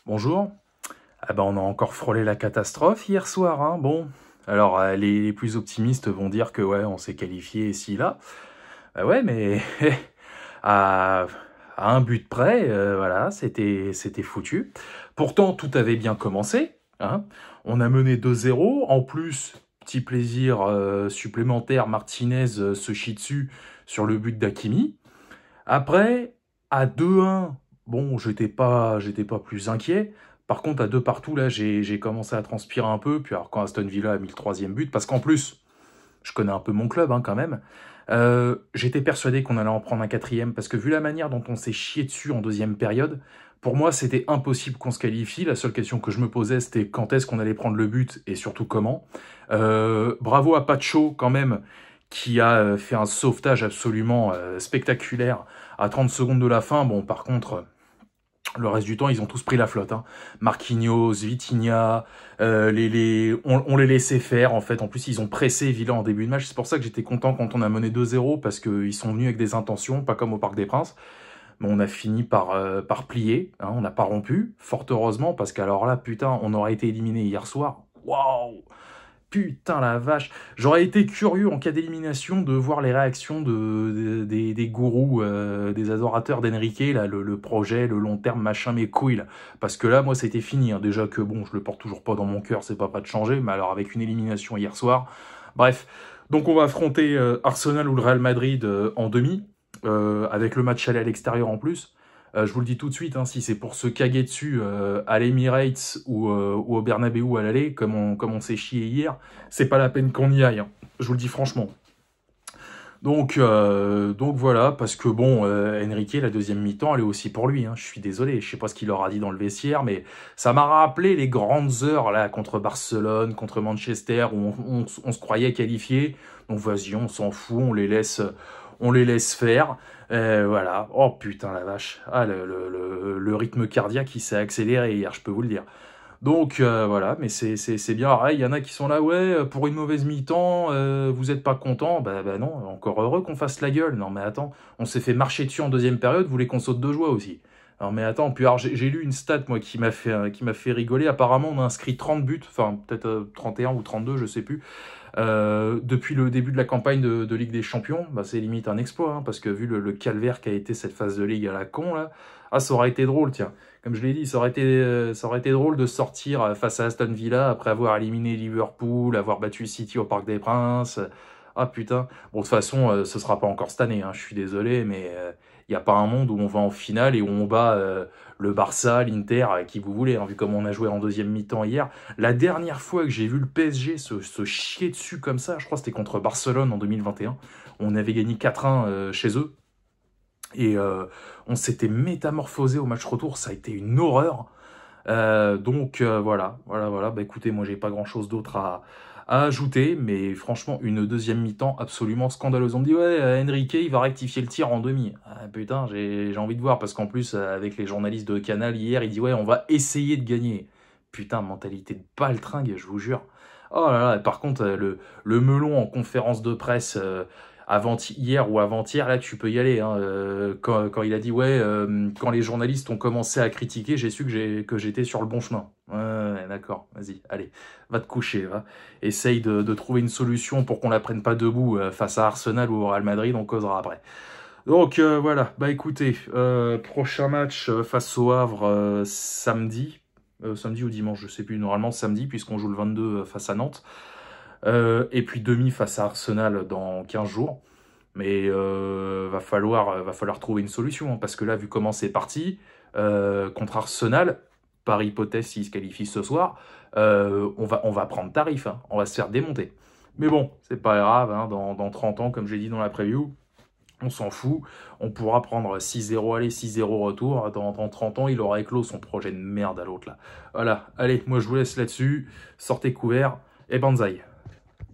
Bonjour. Ah ben, on a encore frôlé la catastrophe hier soir, hein. Bon, alors les plus optimistes vont dire que ouais, on s'est qualifié ici là. Bah ouais, mais à, à un but près, voilà, c'était foutu. Pourtant, tout avait bien commencé, hein. On a mené 2-0. En plus, petit plaisir supplémentaire, Martinez se chie dessus sur le but d'Hakimi. Après, à 2-1, bon, j'étais pas plus inquiet. Par contre, à deux partout, là, j'ai commencé à transpirer un peu. Puis alors, quand Aston Villa a mis le troisième but, parce qu'en plus, je connais un peu mon club, hein, quand même, j'étais persuadé qu'on allait en prendre un quatrième, parce que vu la manière dont on s'est chié dessus en deuxième période, pour moi, c'était impossible qu'on se qualifie. La seule question que je me posais, c'était quand est-ce qu'on allait prendre le but, et surtout comment. Bravo à Pacho, quand même, qui a fait un sauvetage absolument spectaculaire à 30 secondes de la fin. Bon, par contre, le reste du temps, ils ont tous pris la flotte, hein. Marquinhos, Vitinha, on les laissait faire, en fait. En plus, ils ont pressé Villa en début de match. C'est pour ça que j'étais content quand on a mené 2-0, parce qu'ils sont venus avec des intentions, pas comme au Parc des Princes. Mais on a fini par plier, hein. On n'a pas rompu, fort heureusement, parce qu'alors là, putain, on aurait été éliminé hier soir. Waouh! Putain la vache, j'aurais été curieux en cas d'élimination de voir les réactions des gourous, des adorateurs d'Enrique, là, le projet, le long terme, machin, mes couilles, là. Parce que là, moi, c'était fini, hein. Déjà que, bon, je le porte toujours pas dans mon cœur, c'est pas prêt de changer, mais alors avec une élimination hier soir, bref. Donc on va affronter Arsenal ou le Real Madrid en demi, avec le match aller à l'extérieur en plus. Je vous le dis tout de suite, hein, si c'est pour se caguer dessus à l'Emirates ou au Bernabeu à l'aller, comme on s'est chié hier, c'est pas la peine qu'on y aille, hein. Je vous le dis franchement. Donc voilà, parce que bon, Enrique, la deuxième mi-temps, elle est aussi pour lui, hein. Je suis désolé, je sais pas ce qu'il leur a dit dans le vestiaire, mais ça m'a rappelé les grandes heures là contre Barcelone, contre Manchester, où on se croyait qualifié. Donc vas-y, on s'en fout, on les laisse faire. Voilà. Oh putain la vache. Ah, le rythme cardiaque qui s'est accéléré hier, je peux vous le dire. Donc voilà, mais c'est bien. Ah, il y en a qui sont là, ouais, pour une mauvaise mi-temps, vous êtes pas content. Bah non, encore heureux qu'on fasse la gueule. Non mais attends, on s'est fait marcher dessus en deuxième période, vous voulez qu'on saute de joie aussi. Non mais attends, puis alors j'ai lu une stat moi qui m'a fait rigoler. Apparemment on a inscrit 30 buts, enfin peut-être 31 ou 32, je sais plus. Depuis le début de la campagne de Ligue des Champions, bah, c'est limite un exploit, hein, parce que vu le calvaire qu'a été cette phase de Ligue à la con, là, ah, ça aurait été drôle, tiens. Comme je l'ai dit, ça aurait été drôle de sortir face à Aston Villa après avoir éliminé Liverpool, avoir battu City au Parc des Princes. Ah putain. Bon, de toute façon, ce sera pas encore cette année, hein, je suis désolé, mais il n'y a pas un monde où on va en finale et où on bat le Barça, l'Inter, qui vous voulez, hein, vu comme on a joué en deuxième mi-temps hier. La dernière fois que j'ai vu le PSG se chier dessus comme ça, je crois que c'était contre Barcelone en 2021. On avait gagné 4-1 chez eux. Et on s'était métamorphosé au match retour, ça a été une horreur. Voilà. Bah écoutez, moi j'ai pas grand chose d'autre à ajouter, mais franchement, une deuxième mi-temps absolument scandaleuse. On me dit, ouais, Enrique, il va rectifier le tir en demi. Ah, putain, j'ai envie de voir, parce qu'en plus, avec les journalistes de Canal hier, il dit, ouais, on va essayer de gagner. Putain, mentalité de baltringue, je vous jure. Oh là là, par contre, le melon en conférence de presse hier ou avant-hier, là, tu peux y aller, hein. Quand il a dit, ouais, quand les journalistes ont commencé à critiquer, j'ai su que j'étais sur le bon chemin. Ouais, d'accord, vas-y, allez, va te coucher, va. Essaye de trouver une solution pour qu'on la prenne pas debout face à Arsenal ou au Real Madrid, on causera après. Donc voilà, bah écoutez, prochain match face au Havre samedi. Samedi ou dimanche, je sais plus, normalement samedi, puisqu'on joue le 22 face à Nantes. Et puis demi face à Arsenal dans 15 jours. Mais va falloir trouver une solution, hein, parce que là, vu comment c'est parti, contre Arsenal, par hypothèse s'ils se qualifient ce soir, on va prendre tarif, hein, on va se faire démonter. Mais bon, c'est pas grave, hein, dans 30 ans, comme j'ai dit dans la preview, on s'en fout, on pourra prendre 6-0 aller, 6-0 retour. Dans 30 ans, il aura éclos son projet de merde à l'autre là. Voilà, allez, moi je vous laisse là-dessus, sortez couverts et banzai.